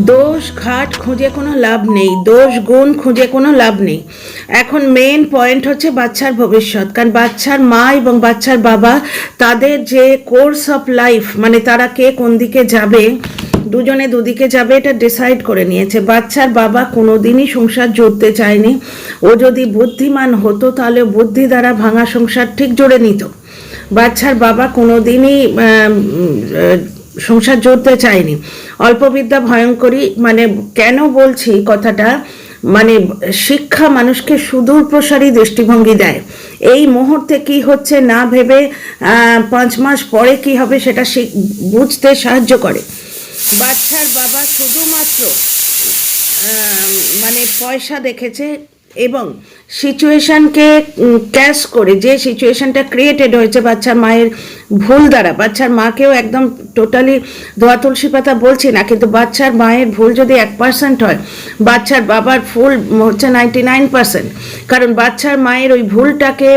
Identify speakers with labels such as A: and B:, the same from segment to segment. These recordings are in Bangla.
A: দোষ ঘাট খুঁজে কোনো লাভ নেই, দোষ গুণ খুঁজে কোনো লাভ নেই। এখন মেন পয়েন্ট হচ্ছে বাচ্চার ভবিষ্যৎ। কারণ বাচ্চার মা এবং বাচ্চার বাবা তাদের যে কোর্স অফ লাইফ, মানে তারা কে কোন দিকে যাবে, দুজনে দুদিকে যাবে, এটা ডিসাইড করে নিয়েছে। বাচ্চার বাবা কোনোদিনই সংসার জুড়তে চায়নি। ও যদি বুদ্ধিমান হতো তাহলে বুদ্ধি দ্বারা ভাঙা সংসার ঠিক জুড়ে নিত। বাচ্চার বাবা কোনোদিনই সংসার জুড়তে চায়নি। অল্পবিদ্যা ভয়ঙ্করী, মানে কেন বলছি কথাটা, মানে শিক্ষা মানুষকে সুদূর প্রসারী দৃষ্টিভঙ্গি দেয়। এই মুহূর্তে কি হচ্ছে না ভেবে 5 মাস পরে কি হবে সেটা বুঝতে সাহায্য করে। বাচ্চার বাবা শুধুমাত্র মানে পয়সা দেখেছে এবং সিচুয়েশনকে ক্যাশ করে, যে সিচুয়েশনটা ক্রিয়েটেড হয়েছে বাচ্চার মায়ের ভুল দ্বারা, বাচ্চার মাকেও একদম টোটালি ধোয়া তুলসী পাতা বলছি না, কিন্তু বাচ্চার মায়ের ভুল যদি 1% হয়, বাচ্চার বাবার ভুল হচ্ছে 99%। কারণ বাচ্চার মায়ের ওই ভুলটাকে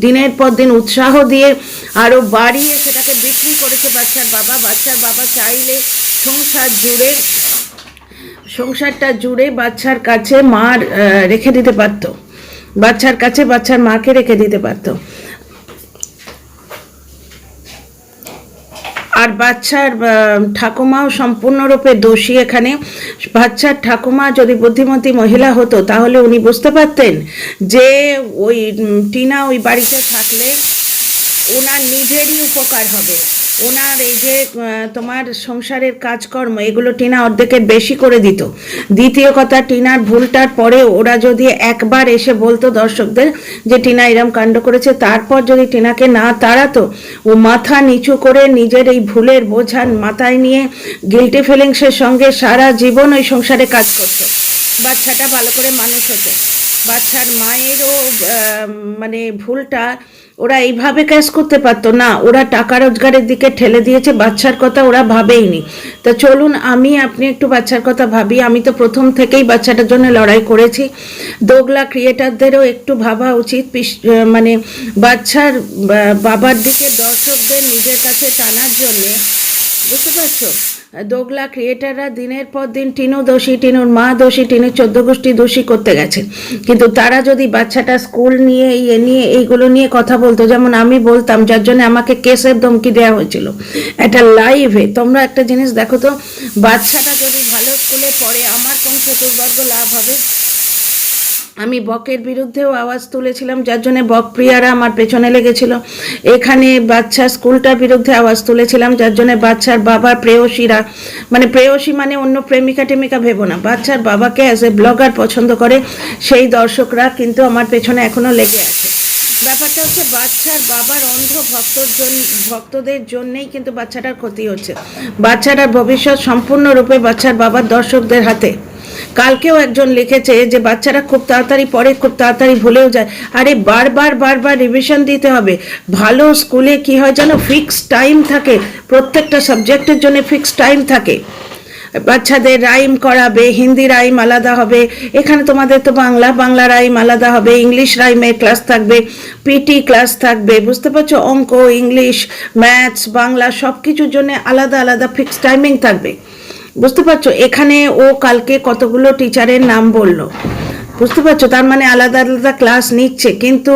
A: দিনের পর দিন উৎসাহ দিয়ে আরও বাড়িয়ে সেটাকে বিক্রি করেছে বাচ্চার বাবা। বাচ্চার বাবা চাইলে সংসারটা জুড়ে বাচ্চার কাছে মার রেখে দিতে পারতো, বাচ্চার কাছে বাচ্চার মাকে রেখে দিতে পারতো। আর বাচ্চার ঠাকুমাও সম্পূর্ণরূপে দোষী এখানে। বাচ্চার ঠাকুমা যদি বুদ্ধিমতী মহিলা হতো তাহলে উনি বুঝতে পারতেন যে ওই টিনা ওই বাড়িতে থাকলে ওনার নিজেরই উপকার হবে। ওনার এই যে তোমার সংসারের কাজকর্ম, এগুলো টিনা অর্ধেকের বেশি করে দিত। দ্বিতীয় কথা, টিনার ভুলটার পরে ওরা যদি একবার এসে বলতো দর্শকদের যে টিনা এরম কাণ্ড করেছে, তারপর যদি টিনাকে না তাড়াতো, ও মাথা নিচু করে নিজের এই ভুলের বোঝা মাথায় নিয়ে গিল্টি ফিলিংসের সঙ্গে সারা জীবন ওই সংসারে কাজ করতো। বাচ্চাটা ভালো করে মানুষ হতো। বাচ্চার মায়েরও মানে ভুলটা ওরা এইভাবে ক্যাশ করতে পারতো না, ওরা টাকা রোজগারের দিকে ঠেলে দিয়েছে, বাচ্চার কথা ওরা ভাবেইনি। তা চলুন আপনি একটু বাচ্চার কথা ভাবি। আমি তো প্রথম থেকেই বাচ্চাটার জন্য লড়াই করেছি। দোগলা ক্রিয়েটারদেরও একটু ভাবা উচিত, মানে বাচ্চার বাবার দিকে দর্শকদের নিজের কাছে টানার জন্যে। বুঝতে পারছো? দোগলা ক্রিয়েটাররা দিনের পর দিন টিনু দোষী, টিনুর মা দোষী, টিনুর 14 গোষ্ঠী দোষী করতে গেছে। কিন্তু তারা যদি বাচ্চাটা স্কুল নিয়ে এইগুলো নিয়ে কথা বলতো, যেমন আমি বলতাম, যার জন্য আমাকে কেসের ধমকি দেওয়া হয়েছিল একটা লাইভে। তোমরা একটা জিনিস দেখো তো, বাচ্চাটা যদি ভালো স্কুলে পড়ে আমার কোন চতুর্বর্গ লাভ হবে? আমি বকের বিরুদ্ধেও আওয়াজ তুলেছিলাম, যার জন্য বকপ্রিয়ারা আমার পেছনে লেগেছিল। এখানে বাচ্চা স্কুলটার বিরুদ্ধে আওয়াজ তুলেছিলাম, যার জন্য বাচ্চার বাবার প্রেয়সীরা, মানে প্রেয়সী মানে অন্য প্রেমিকা টেমিকা ভেবো না, বাচ্চার বাবাকে অ্যাজ এ ব্লগার পছন্দ করে সেই দর্শকরা কিন্তু আমার পেছনে এখনো লেগে আছে। ব্যাপারটা হচ্ছে বাচ্চার বাবার অন্ধ ভক্তদের জন্যেই কিন্তু বাচ্চাটার ক্ষতি হচ্ছে। বাচ্চাটার ভবিষ্যৎ সম্পূর্ণরূপে বাচ্চার বাবার দর্শকদের হাতে। কালকেও একজন লিখেছে যে বাচ্চারা খুব তাড়াতাড়ি পড়ে, খুব তাড়াতাড়ি ভুলেও যায়। আরে বারবার রিভিশন দিতে হবে। ভালো স্কুলে কি হয় জানো, ফিক্সড টাইম থাকে, প্রত্যেকটা সাবজেক্টের জন্য ফিক্সড টাইম থাকে। বাচ্চাদের রাইম করাবে, হিন্দি রাইম আলাদা হবে, এখানে তোমাদের তো বাংলা রাইম আলাদা হবে, ইংলিশ রাইমের ক্লাস থাকবে, পিটি ক্লাস থাকবে, বুঝতে পারছো? অঙ্ক, ইংলিশ, ম্যাথস, বাংলা সব কিছুর জন্য আলাদা আলাদা ফিক্সড টাইমিং থাকবে। বুঝতে পারছো? এখানে ও কালকে কতগুলো টিচারের নাম বললো, বুঝতে পারছো? তার মানে আলাদা আলাদা ক্লাস নিচ্ছে, কিন্তু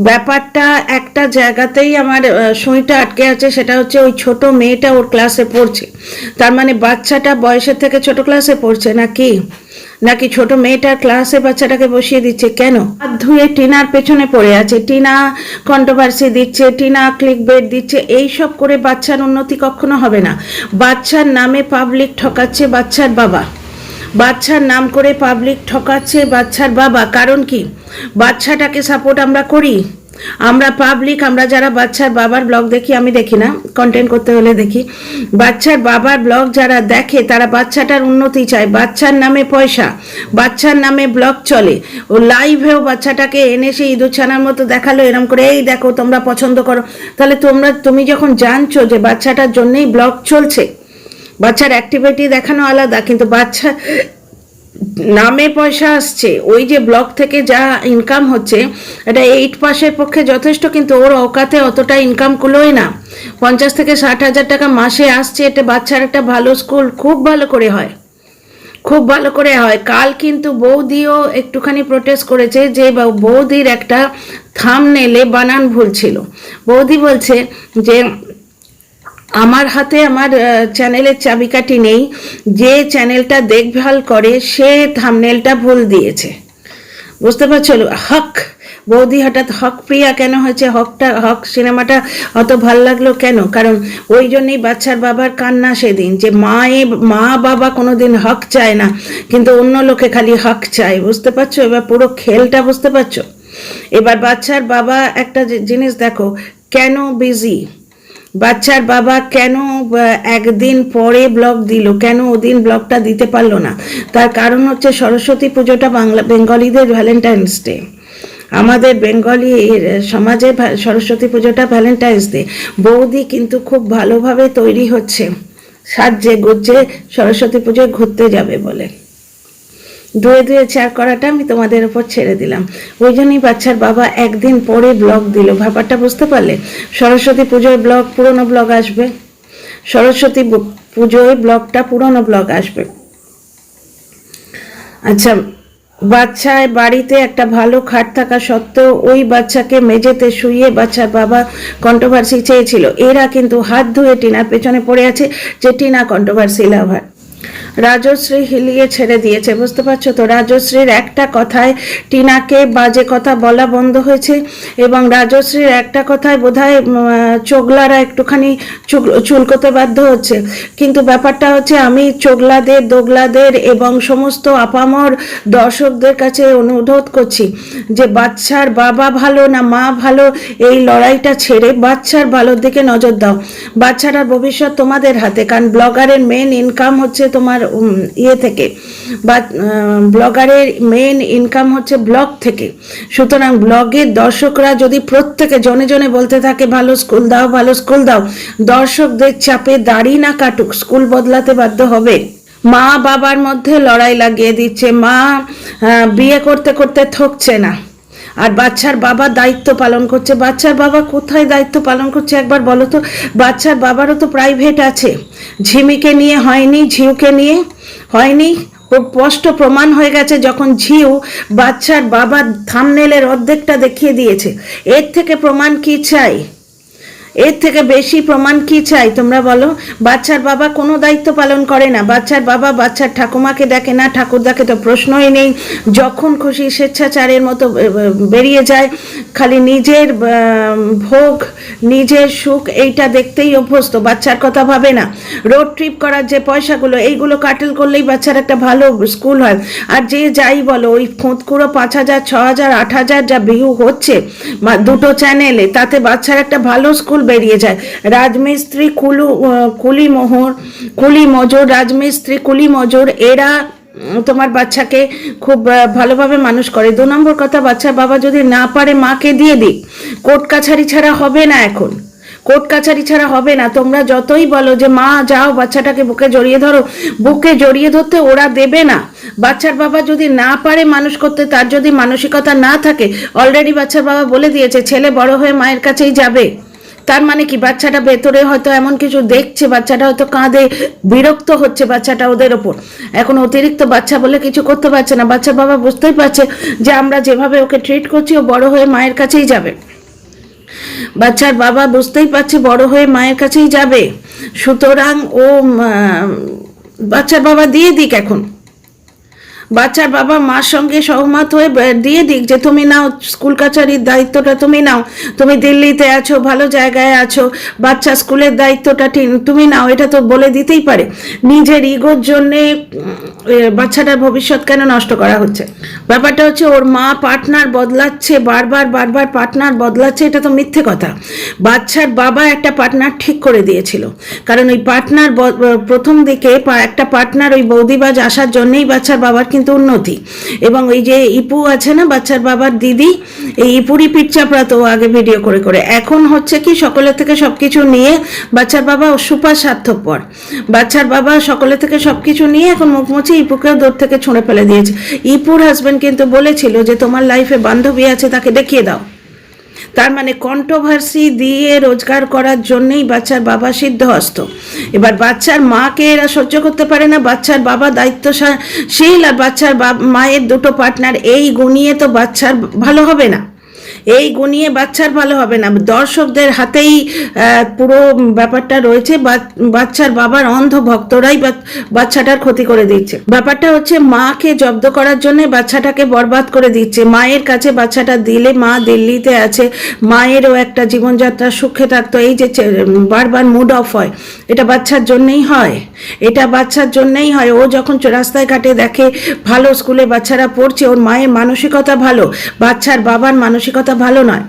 A: ব্যাপারটা একটা জায়গাতেই আমার সুইটা আটকে আছে, সেটা হচ্ছে ওই ছোট মেয়েটা ওর ক্লাসে পড়ছে। তার মানে বাচ্চাটা বয়সের থেকে ছোট ক্লাসে পড়ছে নাকি ছোট মেয়েটার ক্লাসে বাচ্চাটাকে বসিয়ে দিচ্ছে? কেন? হাত ধুয়ে টিনার পেছনে পড়ে আছে, টিনা কন্ট্রোভার্সি দিচ্ছে, টিনা ক্লিকবেট দিচ্ছে, এইসব করে বাচ্চার উন্নতি কখনো হবে না। বাচ্চার নামে পাবলিক ঠকাচ্ছে বাচ্চার বাবা, বাচ্চার নাম করে পাবলিক ঠকাচ্ছে বাচ্চার বাবা। কারণ কি? বাচ্চাটাকে সাপোর্ট আমরা করি, আমরা পাবলিক, আমরা যারা বাচ্চার বাবার ব্লগ দেখি, আমি দেখি না, কন্টেন্ট করতে হলে দেখি, বাচ্চার বাবার ব্লগ যারা দেখে তারা বাচ্চাটার উন্নতি চায়। বাচ্চার নামে পয়সা, বাচ্চার নামে ব্লগ চলে। ও লাইভেও বাচ্চাটাকে এনে সেই ইঁদুর ছানার মতো দেখালো, এরম করে এই দেখো তোমরা পছন্দ করো। তাহলে তুমি যখন জানছো যে বাচ্চাটার জন্যই ব্লগ চলছে, বাচ্চার অ্যাক্টিভিটি দেখানো আলাদা, কিন্তু নামে পয়সা আসছে, ওই যে ব্লক থেকে যা ইনকাম হচ্ছে এটা 8 পাসের পক্ষে যথেষ্ট, কিন্তু ওর অকাতে অতটা ইনকাম কুলোয় না। 50 থেকে 60 হাজার টাকা মাসে আসছে, এটা বাচ্চার একটা ভালো স্কুল খুব ভালো করে হয়, খুব ভালো করে হয়। কাল কিন্তু বৌদিও একটুখানি প্রোটেস্ট করেছে যে বৌদির একটা থাম্বনেলে বানান ভুল ছিল। বৌদি বলছে যে আমার হাতে আমার চ্যানেলের চাবিকাঠি নেই, যে চ্যানেলটা দেখভাল করে সে থাম্বনেলটা ভুল দিয়েছে। বুঝতে পারছো? হক, বৌদি হঠাৎ হক প্রিয়া কেন হয়েছে? হক সিনেমাটা অত ভাল লাগলো কেন? কারণ ওই জন্যই বাচ্চার বাবার কান্না সেদিন, যে মা বাবা কোনোদিন হক চায় না, কিন্তু অন্য লোকে খালি হক চায়। বুঝতে পারছো এবার পুরো খেলটা? বুঝতে পারছো? এবার বাচ্চার বাবা একটা জিনিস দেখো, কেন বিজি বাচ্চার বাবা, কেন একদিন পরে ব্লগ দিল, কেন ওদিন ব্লগটা দিতে পারলো না? তার কারণ হচ্ছে সরস্বতী পুজোটা বেঙ্গলিদের ভ্যালেন্টাইন্স ডে। আমাদের বেঙ্গলি সমাজে সরস্বতী পুজোটা ভ্যালেন্টাইন্স ডে। বৌদি কিন্তু খুব ভালোভাবে তৈরি হচ্ছে, সাজে গুজে সরস্বতী পুজোয় ঘুরতে যাবে বলে। ধুয়ে ধুয়ে চা করাটা আমি তোমাদের উপর ছেড়ে দিলাম। ওই জন্যই বাচ্চার বাবা একদিন পরে ব্লগ দিল। ব্যাপারটা বুঝতে পারলে? সরস্বতী পুজোর ব্লগ, পুরনো ব্লগ আসবে, সরস্বতী পুজোয় ব্লগটা পুরনো ব্লগ আসবে। আচ্ছা, বাচ্চায় বাড়িতে একটা ভালো খাট থাকা সত্ত্বেও ওই বাচ্চাকে মেঝেতে শুইয়ে বাচ্চার বাবা কন্ট্রোভার্সি চেয়েছিল। এরা কিন্তু হাত ধুয়ে টিনার পেছনে পড়ে আছে যে টিনা কন্ট্রোভার্সি লাভার। রাজশ্রী হিলিয়ে ছেড়ে দিয়েছে। বুঝতে পারছো তো? রাজশ্রীর একটা কথায় টিনাকে বাজে কথা বলা বন্ধ হয়েছে, এবং রাজশ্রীর একটা কথায় বোধহয় চোগলারা একটুখানি চুলকোতে বাধ্য হচ্ছে। কিন্তু ব্যাপারটা হচ্ছে, আমি চোগলাদের, দোগলাদের এবং সমস্ত আপামর দর্শকদের কাছে অনুরোধ করছি যে বাচ্চার বাবা ভালো না মা ভালো, এই লড়াইটা ছেড়ে বাচ্চার ভালোর দিকে নজর দাও। বাচ্চাটার ভবিষ্যৎ তোমাদের হাতে, কারণ ব্লগারের মেন ইনকাম হচ্ছে তোমার ইয়ে থেকে, বা ব্লগারের মেন ইনকাম হচ্ছে ব্লগ থেকে। সুতরাং ব্লগের দর্শকরা যদি প্রত্যেকে জনে জনে বলতে থাকে ভালো স্কুল দাও, ভালো স্কুল দাও, দর্শকদের চাপে দাড়ি না কাটুক, স্কুল বদলাতে বাধ্য হবে। মা বাবার মধ্যে লড়াই লাগিয়ে দিচ্ছে। মা বিয়ে করতে করতে থকছে না, আর বাচ্চার বাবা দায়িত্ব পালন করছে। বাচ্চার বাবা কোথায় দায়িত্ব পালন করছে একবার বলো তো? বাচ্চার বাবারও তো প্রাইভেট আছে। ঝিমিকে নিয়ে হয়নি, ঝিউকে নিয়ে হয়নি, স্পষ্ট প্রমাণ হয়ে গেছে যখন ঝিউ বাচ্চার বাবার থাম্বনেলের অর্ধেকটা দেখিয়ে দিয়েছে। এর থেকে প্রমাণ কি চাই? এর থেকে বেশি প্রমাণ কি চাই তোমরা বলো? বাচ্চার বাবা কোনো দায়িত্ব পালন করে না। বাচ্চার বাবা বাচ্চার ঠাকুমাকে দেখে না, ঠাকুরদাকে তো প্রশ্নই নেই। যখন খুশি স্বেচ্ছাচারের মতো বেরিয়ে যায়, খালি নিজের ভোগ, নিজের সুখ এইটা দেখতেই অভ্যস্ত, বাচ্চার কথা ভাবে না। রোড ট্রিপ করার যে পয়সাগুলো, এইগুলো কাটেল করলেই বাচ্চার একটা ভালো স্কুল হয়। আর যে যাই বলো, ওই খুঁতকুড়ো 5,000, 6,000, 8,000 যা ভিউ হচ্ছে দুটো চ্যানেলে, তাতে বাচ্চার একটা ভালো স্কুল বেরিয়ে যায়। রাজমিস্ত্রি, কুলি মজুর, রাজমিস্ত্রি, কুলি মজুর, এরা তোমার বাচ্চাকে খুব ভালোভাবে মানুষ করে। 2 নম্বর কথা, বাচ্চার বাবা যদি না পারে মাকে দিয়ে দিক। কোর্ট কাছারি ছাড়া হবে না, এখন কোর্ট কাছারি ছাড়া হবে না। তোমরা যতই বলো যে মা যাও বাচ্চাটাকে বুকে জড়িয়ে ধরো, বুকে জড়িয়ে ধরতে ওরা দেবে না। বাচ্চার বাবা যদি না পারে মানুষ করতে, তার যদি মানসিকতা না থাকে, অলরেডি বাচ্চার বাবা বলে দিয়েছে ছেলে বড় হয়ে মায়ের কাছেই যাবে। তার মানে কি? বাচ্চাটা ভেতরে হয়তো এমন কিছু দেখছে, বাচ্চাটা হয়তো কাঁদে, বিরক্ত হচ্ছে বাচ্চাটা ওদের ওপর। এখন অতিরিক্ত বাচ্চা বলে কিছু করতে পারছে না। বাচ্চার বাবা বুঝতেই পারছে যে আমরা যেভাবে ওকে ট্রিট করছি ও বড় হয়ে মায়ের কাছেই যাবে। বাচ্চার বাবা বুঝতেই পারছে বড় হয়ে মায়ের কাছেই যাবে। সুতরাং ও বাচ্চার বাবা দিয়ে দিক, এখন বাচ্চার বাবা মার সঙ্গে সহমত হয়ে দিয়ে দিক যে তুমি নাও স্কুল কাছারির দায়িত্বটা, তুমি নাও, তুমি দিল্লিতে আছো, ভালো জায়গায় আছো, বাচ্চা স্কুলের দায়িত্বটা তুমি নাও। এটা তো বলে দিতেই পারে। নিজের ইগোর জন্যে বাচ্চাটার ভবিষ্যৎ কেন নষ্ট করা হচ্ছে? ব্যাপারটা হচ্ছে ওর মা পার্টনার বদলাচ্ছে, বারবার পার্টনার বদলাচ্ছে, এটা তো মিথ্যে কথা। বাচ্চার বাবা একটা পার্টনার ঠিক করে দিয়েছিল, কারণ ওই পার্টনার প্রথম দিকে একটা পার্টনার ওই বৌদিবাজ আসার জন্যেই বাচ্চার বাবার কিন্তু উন্নতি। এবং ওই যে ইপু আছে না বাচ্চার বাবার দিদি, এই ইপুরি পিঠ চাপড়াতো আগে ভিডিও করে করে, এখন হচ্ছে কি সকলের থেকে সবকিছু নিয়ে বাচ্চার বাবা সুপার স্বার্থপর, বাচ্চার বাবা সকলের থেকে সবকিছু নিয়ে এখন মুখ মুছে ইপুকেও দূর থেকে ছুঁড়ে ফেলে দিয়েছে। ইপুর হাজবেন্ড কিন্তু বলেছিল যে তোমার লাইফে বান্ধবী আছে তাকে দেখিয়ে দাও। তার মানে কন্ট্রোভার্সি দিয়ে রোজগার করার জন্যই বাচ্চার বাবা সিদ্ধহস্ত। এবার বাচ্চার মাকে এরা সহ্য করতে পারে না, বাচ্চার বাবা দায়িত্বশীল আর বাচ্চার মায়ের দুটো পার্টনার, এই গুনিয়ে তো বাচ্চার ভালো হবে না, এই গুনিয়ে বাচ্চার ভালো হবে না। দর্শকদের হাতেই পুরো ব্যাপারটা রয়েছে, বাচ্চার বাবার অন্ধ ভক্তরাই বাচ্চাটার ক্ষতি করে দিচ্ছে। ব্যাপারটা হচ্ছে মাকে জব্দ করার জন্য বাচ্চাটাকে বরবাদ করে দিচ্ছে। মায়ের কাছে বাচ্চাটা দিলে মা দিল্লিতে আছে, মায়েরও একটা জীবনযাত্রা সুখে থাকতো। এই যে বারবার মুড অফ হয়, এটা বাচ্চার জন্যই হয়, এটা বাচ্চার জন্যই হয়। ও যখন রাস্তায় ঘাটে দেখে ভালো স্কুলে বাচ্চারা পড়ছে, ওর মায়ের মানসিকতা ভালো, বাচ্চার বাবার মানসিকতা ভালো নয়।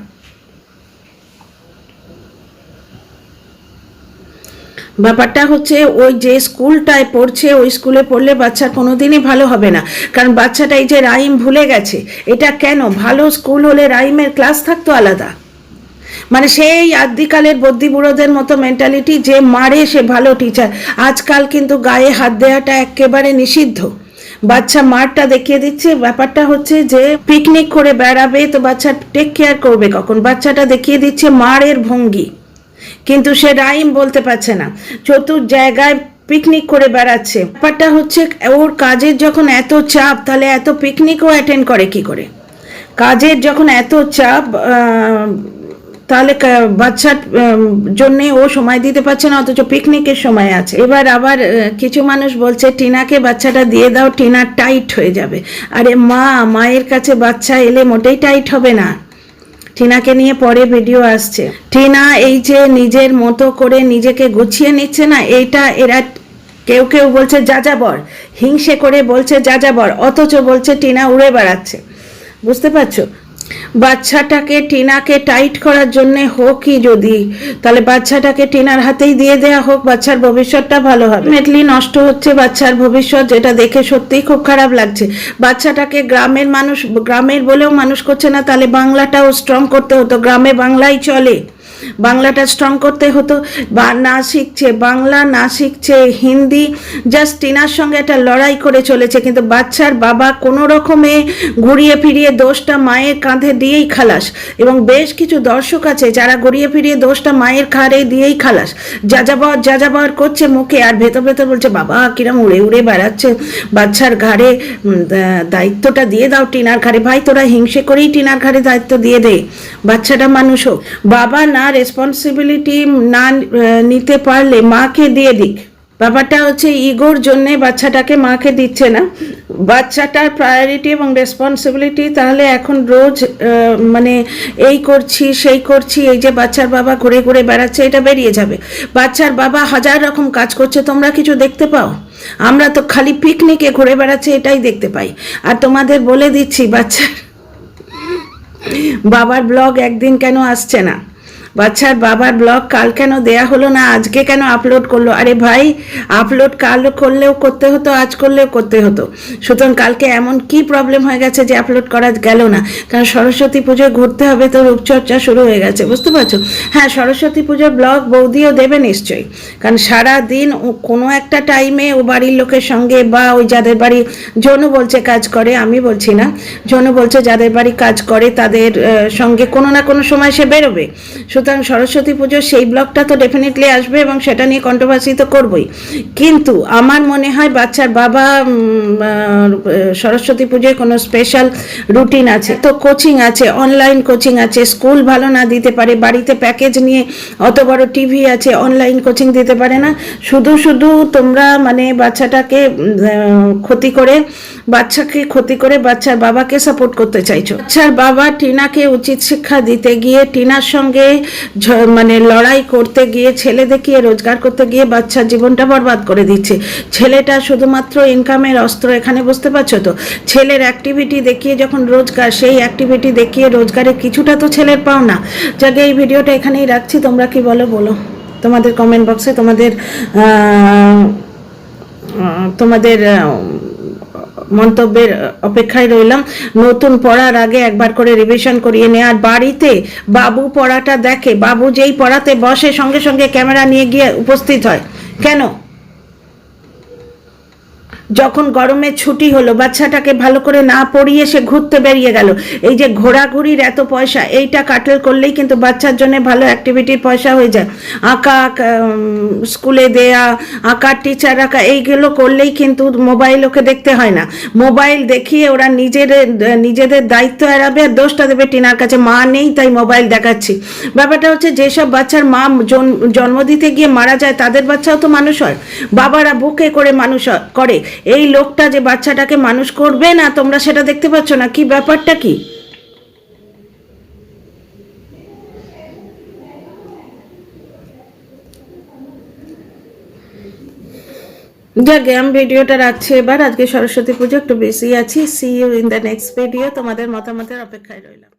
A: ব্যাপারটা হচ্ছে ওই যে স্কুলটায় পড়ছে, ওই স্কুলে পড়লে বাচ্চার কোনোদিনই ভালো হবে না, কারণ বাচ্চাটা এই যে রাইম ভুলে গেছে। এটা কেন? ভালো স্কুল হলে রাইমের ক্লাস থাকতো আলাদা, মানে সেই আদিকালের বদ্যি বুড়োদের মতো মেন্টালিটি, যে মারে সে ভালো টিচার। আজকাল কিন্তু গায়ে হাত দেওয়াটা একেবারে নিষিদ্ধ। বাচ্চা মারটা দেখিয়ে দিচ্ছে। ব্যাপারটা হচ্ছে যে পিকনিক করে বেড়াবে তো বাচ্চা টেক কেয়ার করবে কখন? বাচ্চাটা দেখিয়ে দিচ্ছে মারের ভঙ্গি, কিন্তু সে রাইম বলতে পারছে না, চতুর জায়গায় পিকনিক করে বেড়াচ্ছে। ব্যাপারটা হচ্ছে ওর কাজের যখন এত চাপ, তাহলে এত পিকনিকও অ্যাটেন্ড করে কি করে? কাজের যখন এত চাপ, তাহলে বাচ্চার জন্যে ও সময় দিতে পারছে না, অথচ পিকনিকের সময় আছে। এবার আবার কিছু মানুষ বলছে টিনাকে বাচ্চাটা দিয়ে দাও, টিনা টাইট হয়ে যাবে। আরে মায়ের কাছে বাচ্চা এলে মোটেই টাইট হবে না। টিনাকে নিয়ে পরে ভিডিও আসছে। টিনা এই যে নিজের মতো করে নিজেকে গুছিয়ে নিচ্ছে না, এইটা এরা কেউ কেউ বলছে যাযাবর, হিংসে করে বলছে যাযাবর, অথচ বলছে টিনা উড়ে বেড়াচ্ছে। বুঝতে পারছো? বাচ্চাটাকে টিনাকে টাইট করার জন্য হোকই যদি, তাহলে বাচ্চাটাকে টিনার হাতেই দিয়ে দেয়া হোক, বাচ্চার ভবিষ্যৎটা ভালো হবে। মেটলি নষ্ট হচ্ছে বাচ্চার ভবিষ্যৎ, যেটা দেখে সত্যিই খুব খারাপ লাগছে। বাচ্চাটাকে গ্রামের মানুষ, গ্রামের বলেও মানুষ করছে না, তাহলে বাংলাটাও স্ট্রং করতে হতো। গ্রামে বাংলাই চলে, বাংলাটা স্ট্রং করতে হতো। বা না শিখছে বাংলা, না শিখছে হিন্দি, জাস্ট টিনার সঙ্গে একটা লড়াই করে চলেছে। কিন্তু বাচ্চার বাবা কোনো রকমে ঘুরিয়ে ফিরিয়ে দোষটা মায়ের কাঁধে দিয়েই খালাস। এবং বেশ কিছু দর্শক আছে যারা ঘুরিয়ে ফিরিয়ে দোষটা মায়ের ঘাড়ে দিয়েই খালাস, যাযাবর করছে মুখে, আর ভেতর ভেতর বলছে বাবা কিরম উড়ে উড়ে বেড়াচ্ছে, বাচ্চার ঘাড়ে দায়িত্বটা দিয়ে দাও টিনার ঘাড়ে। ভাই তোরা হিংসে করেই টিনার ঘাড়ে দায়িত্ব দিয়ে দে, বাচ্চাটা মানুষ হোক। বাবা না রেসপন্সিবিলিটি না নিতে পারলে মাকে দিয়ে দিক। ব্যাপারটা হচ্ছে ইগোর জন্যে বাচ্চাটাকে মাকে দিচ্ছে না, বাচ্চাটার প্রায়োরিটি এবং রেসপন্সিবিলিটি। তাহলে এখন রোজ মানে এই করছি সেই করছি, এই যে বাচ্চার বাবা ঘুরে ঘুরে বেড়াচ্ছে, এটা বেরিয়ে যাবে। বাচ্চার বাবা হাজার রকম কাজ করছে, তোমরা কিছু দেখতে পাও? আমরা তো খালি পিকনিকে ঘুরে বেড়াচ্ছে এটাই দেখতে পাই। আর তোমাদের বলে দিচ্ছি, বাচ্চার বাবার ব্লগ একদিন কেন আসছে না, বাচ্চার বাবার ব্লগ কাল কেন দেয়া হলো না, আজকে কেন আপলোড করলো? আরে ভাই, আপলোড কাল করলেও করতে হতো, আজ করলেও করতে হতো। সুতরাং কালকে এমন কি প্রবলেম হয়ে গেছে যে আপলোড করা গেল না? কারণ সরস্বতী পুজোয় ঘুরতে হবে, তো রূপচর্চা শুরু হয়ে গেছে, বুঝতে পারছো? হ্যাঁ, সরস্বতী পুজোর ব্লগ বৌদিও দেবে নিশ্চয়ই, কারণ সারাদিন কোনো একটা টাইমে ও বাড়ির লোকের সঙ্গে, বা ওই যাদের বাড়ি, জনু বলছে কাজ করে, আমি বলছি না, জনু বলছে যাদের বাড়ি কাজ করে তাদের সঙ্গে কোনো না কোনো সময় সে বেরোবে। সুতরাং সরস্বতী পুজোর সেই ব্লগটা তো ডেফিনেটলি আসবে এবং সেটা নিয়ে কন্ট্রোভার্সি তো করবই। কিন্তু আমার মনে হয় বাচ্চার বাবা সরস্বতী পুজোয় কোনো স্পেশাল রুটিন আছে, তো কোচিং আছে, অনলাইন কোচিং আছে। স্কুল ভালো না দিতে পারে, বাড়িতে প্যাকেজ নিয়ে অত বড় টিভি আছে, অনলাইন কোচিং দিতে পারে না। শুধু শুধু তোমরা মানে বাচ্চাটাকে ক্ষতি করে, বাচ্চার বাবাকে সাপোর্ট করতে চাইছো। বাচ্চার বাবা টিনাকে উচিত শিক্ষা দিতে গিয়ে, টিনার সঙ্গে মানে লড়াই করতে গিয়ে, ছেলে দেখিয়ে রোজগার করতে গিয়ে বাচ্চার জীবনটা বরবাদ করে দিচ্ছে। ছেলেটা শুধুমাত্র ইনকামের অস্ত্র এখানে, বুঝতে পারছো তো? ছেলের অ্যাক্টিভিটি দেখিয়ে যখন রোজগার, সেই অ্যাক্টিভিটি দেখিয়ে রোজগারের কিছুটা তো ছেলের পাও না। যাকে এই ভিডিওটা এখানেই রাখছি, তোমরা কি বলো তোমাদের কমেন্ট বক্সে তোমাদের মন্তব্যের অপেক্ষায় রইলাম। নতুন পড়ার আগে একবার করে রিভিশন করিয়ে নেয়। আর বাড়িতে বাবু পড়াটা দেখে, বাবু যেই পড়াতে বসে সঙ্গে সঙ্গে ক্যামেরা নিয়ে গিয়ে উপস্থিত হয় কেন? যখন গরমের ছুটি হলো, বাচ্চাটাকে ভালো করে না পড়িয়ে সে ঘুরতে বেরিয়ে গেল। এই যে ঘোরাঘুরির এত পয়সা, এইটা কাটেল করলেই কিন্তু বাচ্চার জন্য ভালো অ্যাক্টিভিটির পয়সা হয়ে যায়। আঁকা, স্কুলে দেয়া, আঁকার টিচার রাখা, এইগুলো করলেই কিন্তু মোবাইল ওকে দেখতে হয় না। মোবাইল দেখিয়ে ওরা নিজেদের দায়িত্ব এড়াবে আর দোষটা দেবে টিনার কাছে, মা নেই তাই মোবাইল দেখাচ্ছি। ব্যাপারটা হচ্ছে যেসব বাচ্চার মা জন্ম দিতে গিয়ে মারা যায় তাদের বাচ্চাও তো মানুষ হয়, বাবারা বুকে করে মানুষ করে। এই লোকটা যে বাচ্চাটাকে মানুষ করবে না, তোমরা সেটা দেখতে পাচ্ছ না? কি ব্যাপারটা কি? যাকে আমি ভিডিওটা রাখছি এবার। আজকে সরস্বতী পুজো, একটু বেশি আছি। See you in the next video. তোমাদের মতামতের অপেক্ষায় রইলাম।